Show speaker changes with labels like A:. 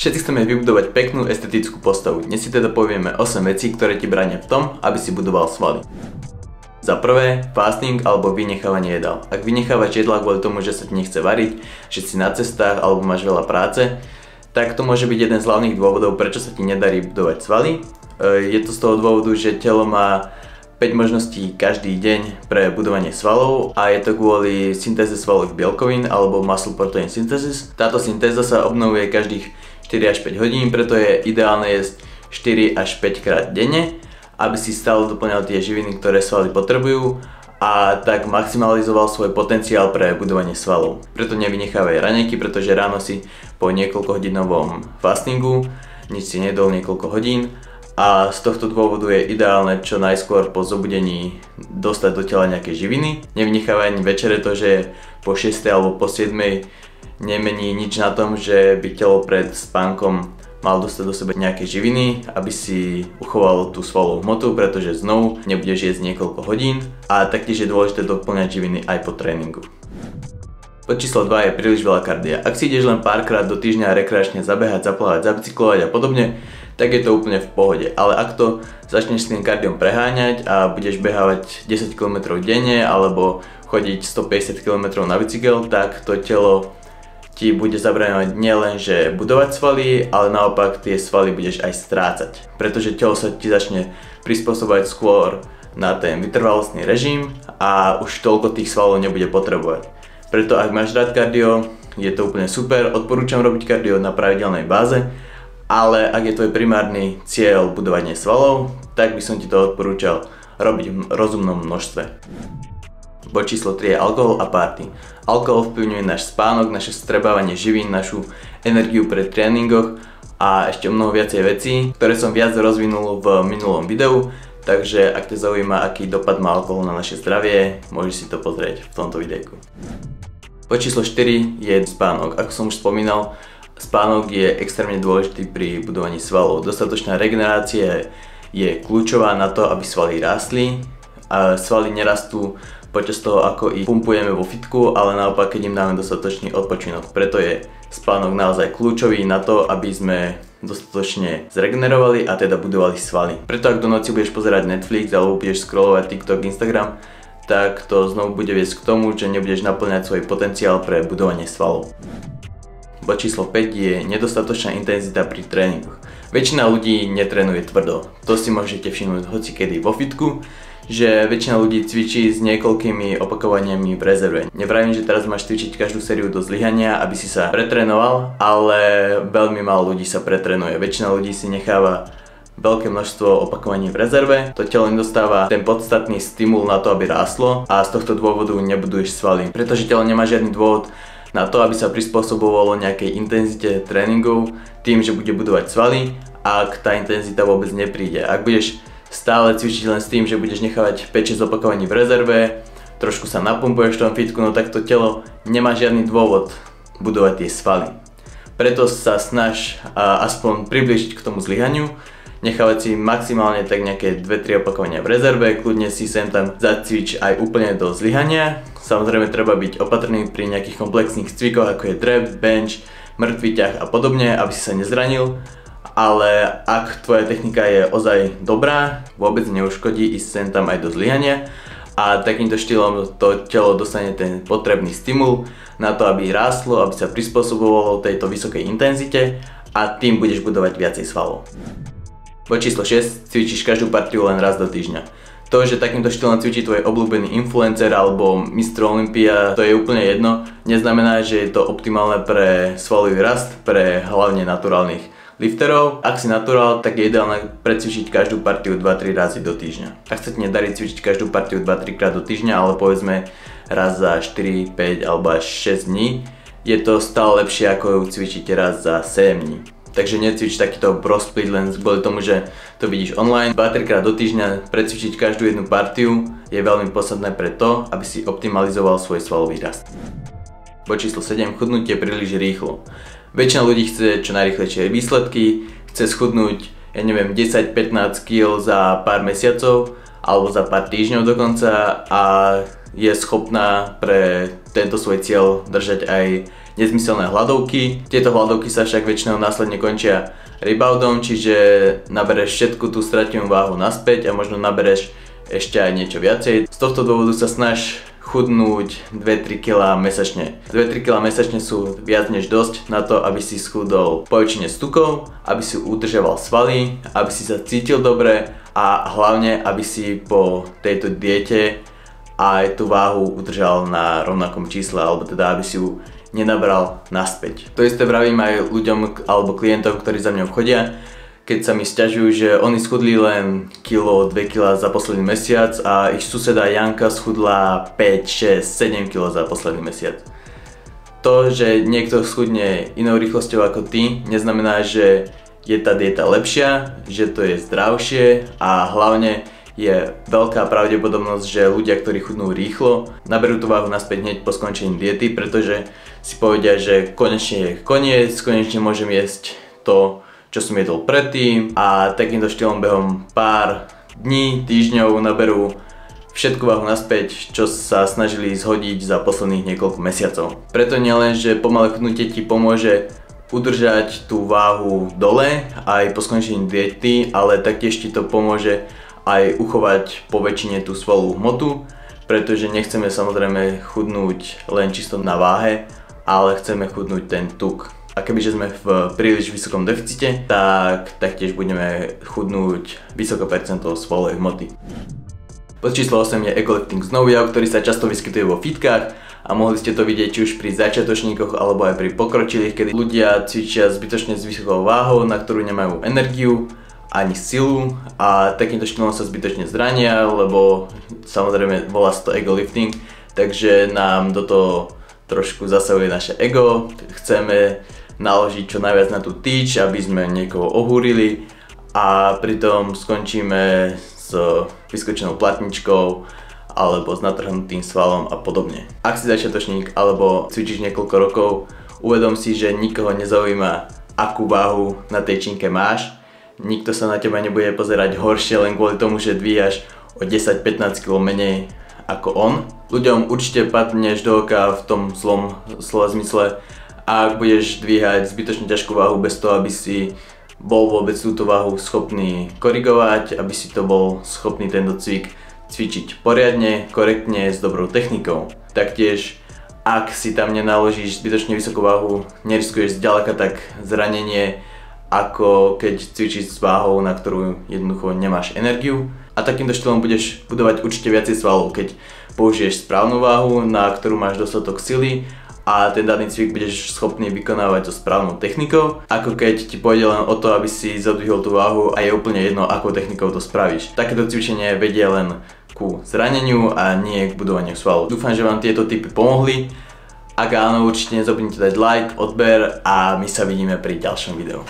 A: Všetci chceme vybudovať peknú estetickú postavu. Dnes si teda povieme 8 vecí, ktoré ti bránia v tom, aby si budoval svaly. Za prvé, fasting alebo vynechávanie jedál. Ak vynechávaš jedlá kvôli tomu, že sa ti nechce variť, že si na cestách alebo máš veľa práce, tak to môže byť jeden z hlavných dôvodov, prečo sa ti nedarí budovať svaly. Je to z toho dôvodu, že telo má 5 možností každý deň pre budovanie svalov a je to kvôli syntéze svalových bielkovín alebo muscle protein synthesis. Táto syntéza sa obnovuje každých 4 až 5 hodín, preto je ideálne jesť 4 až 5 krát denne, aby si stále doplňal tie živiny, ktoré svaly potrebujú a tak maximalizoval svoj potenciál pre budovanie svalov. Preto nevynechávaj raňajky, pretože ráno si po niekoľkohodinovom fastingu nič si nedol niekoľko hodín a z tohto dôvodu je ideálne čo najskôr po zobudení dostať do tela nejaké živiny. Nevynechávaj ani večere, to, že po 6 alebo po 7 nemení nič na tom, že by telo pred spánkom mal dostať do seba nejaké živiny, aby si uchoval tú svalovú hmotu, pretože znovu nebudeš jesť niekoľko hodín a taktiež je dôležité doplňať živiny aj po tréningu. Bod číslo 2 je príliš veľa kardia. Ak si ideš len párkrát do týždňa rekreačne zabehať, zaplávať, zabicyklovať a podobne, tak je to úplne v pohode, ale ak to začneš s tým kardiom preháňať a budeš behávať 10 km denne alebo chodiť 150 km na bicykel, tak to telo ti bude zabraňovať nielen, že budovať svaly, ale naopak tie svaly budeš aj strácať. Pretože telo sa ti začne prispôsobovať skôr na ten vytrvalostný režim a už toľko tých svalov nebude potrebovať. Preto ak máš rád kardio, je to úplne super, odporúčam robiť kardio na pravidelnej báze, ale ak je tvoj primárny cieľ budovanie svalov, tak by som ti to odporúčal robiť v rozumnom množstve. Bod číslo 3 je alkohol a party. Alkohol vplyvňuje náš spánok, naše strebávanie živín, našu energiu pri tréningoch a ešte mnoho viacej vecí, ktoré som viac rozvinul v minulom videu, takže ak ťa zaujíma, aký dopad má alkohol na naše zdravie, môžeš si to pozrieť v tomto videjku. Bod číslo 4 je spánok. Ako som už spomínal, spánok je extrémne dôležitý pri budovaní svalov. Dostatočná regenerácia je kľúčová na to, aby svaly rástli. A svaly nerastú počas toho, ako ich pumpujeme vo fitku, ale naopak, keď im dáme dostatočný odpočinok. Preto je spánok naozaj kľúčový na to, aby sme dostatočne zregenerovali a teda budovali svaly. Preto ak do noci budeš pozerať Netflix alebo budeš scrollovať TikTok, Instagram, tak to znovu bude viesť k tomu, že nebudeš naplňať svoj potenciál pre budovanie svalov. Bod číslo 5 je nedostatočná intenzita pri tréningoch. Väčšina ľudí netrénuje tvrdo. To si môžete všimnúť hocikedy vo fitku, že väčšina ľudí cvičí s niekoľkými opakovaniami v rezerve. Nevravím, že teraz máš cvičiť každú sériu do zlyhania, aby si sa pretrénoval, ale veľmi málo ľudí sa pretrénuje. Väčšina ľudí si necháva veľké množstvo opakovaní v rezerve. To telo nedostáva ten podstatný stimul na to, aby rástlo a z tohto dôvodu nebuduješ svaly. Pretože telo nemá žiadny dôvod na to, aby sa prispôsobovalo nejakej intenzite tréningov tým, že bude budovať svaly, ak tá intenzita vôbec nepríde. Ak budeš stále cvičiť len s tým, že budeš nechávať 5-6 opakovaní v rezerve, trošku sa napumpuješ v tom fitku, no tak to telo nemá žiadny dôvod budovať tie svaly. Preto sa snaž aspoň priblížiť k tomu zlyhaniu, nechávať si maximálne tak nejaké 2-3 opakovania v rezerve, kľudne si sem tam zacvič aj úplne do zlyhania. Samozrejme treba byť opatrný pri nejakých komplexných cvikoch, ako je drep, bench, mŕtvý ťah a podobne, aby si sa nezranil. Ale ak tvoja technika je ozaj dobrá, vôbec neuškodí ísť sem tam aj do zlyhania a takýmto štýlom to telo dostane ten potrebný stimul na to, aby rástlo, aby sa prispôsobovalo tejto vysokej intenzite a tým budeš budovať viacej svalov. Bod číslo 6. Cvičíš každú partiu len raz do týždňa. To, že takýmto štýlom cvičí tvoj obľúbený influencer alebo mistr Olympia, to je úplne jedno. Neznamená, že je to optimálne pre svalový rast, pre hlavne naturálnych lifterov. Ak si naturál, tak je ideálne precvičiť každú partiu 2-3 razy do týždňa. Ak sa ti nedarí cvičiť každú partiu 2-3 krát do týždňa, ale povedzme raz za 4, 5 alebo až 6 dní, je to stále lepšie ako ju cvičiť raz za 7 dní. Takže necvič takýto bro split len kvôli tomu, že to vidíš online. 2-3 krát do týždňa precvičiť každú jednu partiu je veľmi podstatné pre to, aby si optimalizoval svoj svalový rast. Bod číslo 7. Chudnutie príliš rýchlo. Väčšina ľudí chce čo najrýchlejšie výsledky, chce schudnúť, ja neviem, 10-15 kg za pár mesiacov alebo za pár týždňov dokonca a je schopná pre tento svoj cieľ držať aj nezmyselné hladovky. Tieto hladovky sa však väčšinou následne končia reboundom, čiže nabereš všetku tú stratenú váhu naspäť a možno nabereš ešte aj niečo viacej. Z tohto dôvodu sa snaž chudnúť 2-3 kg mesačne. 2-3 kg mesačne sú viac než dosť na to, aby si schudol po väčšine z tukov, aby si udržoval svaly, aby si sa cítil dobre a hlavne, aby si po tejto diete aj tú váhu udržal na rovnakom čísle, alebo teda aby si ju nenabral naspäť. To isté vravím aj ľuďom alebo klientom, ktorí za mňou chodia, keď sa mi sťažujú, že oni schudli len kilo, 2 kg za posledný mesiac a ich suseda Janka schudla 5, 6, 7 kg za posledný mesiac. To, že niekto schudne inou rýchlosťou ako ty, neznamená, že je tá dieta lepšia, že to je zdravšie a hlavne je veľká pravdepodobnosť, že ľudia, ktorí chudnú rýchlo, naberú tú váhu naspäť hneď po skončení diety, pretože si povedia, že konečne je koniec, konečne môžem jesť to, čo som jedol predtým a takýmto štýlom behom pár dní, týždňov naberú všetku váhu naspäť, čo sa snažili zhodiť za posledných niekoľko mesiacov. Preto nielen, že pomalé chudnutie ti pomôže udržať tú váhu dole aj po skončení diety, ale taktiež ti to pomôže aj uchovať po väčšine tú svalovú hmotu, pretože nechceme samozrejme chudnúť len čisto na váhe, ale chceme chudnúť ten tuk. A kebyže sme v príliš vysokom deficite, tak taktiež budeme chudnúť vysoké percento svalovej hmoty. Bod číslo 8 je Ego-lifting znovu jav, ktorý sa často vyskytuje vo fitkách a mohli ste to vidieť či už pri začiatočníkoch alebo aj pri pokročilých, kedy ľudia cvičia zbytočne s vysokou váhou, na ktorú nemajú energiu ani silu a takýmto štýlom sa zbytočne zrania, lebo samozrejme volá sa to ego-lifting, takže nám do toho trošku zasahuje naše ego, chceme naložiť čo najviac na tú tyč, aby sme niekoho ohúrili a pritom skončíme s vyskočenou platničkou alebo s natrhnutým svalom a podobne. Ak si začiatočník alebo cvičíš niekoľko rokov, uvedom si, že nikoho nezaujíma, akú váhu na tej činke máš. Nikto sa na teba nebude pozerať horšie len kvôli tomu, že dvíhaš o 10-15 kg menej ako on. Ľuďom určite padneš do oka v tom zlom slova zmysle, ak budeš dvíhať zbytočne ťažkú váhu bez toho, aby si bol vôbec túto váhu schopný korigovať, aby si to bol schopný tento cvik cvičiť poriadne, korektne, s dobrou technikou. Taktiež, ak si tam nenaložíš zbytočne vysokú váhu, neriskuješ zďaleka tak zranenie, ako keď cvičíš s váhou, na ktorú jednoducho nemáš energiu. A takýmto štýlom budeš budovať určite viacej svalov, keď použiješ správnu váhu, na ktorú máš dostatok sily a ten daný cvik budeš schopný vykonávať so správnou technikou, ako keď ti pôjde len o to, aby si zadvihol tú váhu a je úplne jedno, akou technikou to spravíš. Takéto cvičenie vedia len ku zraneniu a nie k budovaniu svalov. Dúfam, že vám tieto tipy pomohli. Ak áno, určite nezabudnite dať like, odber a my sa vidíme pri ďalšom videu.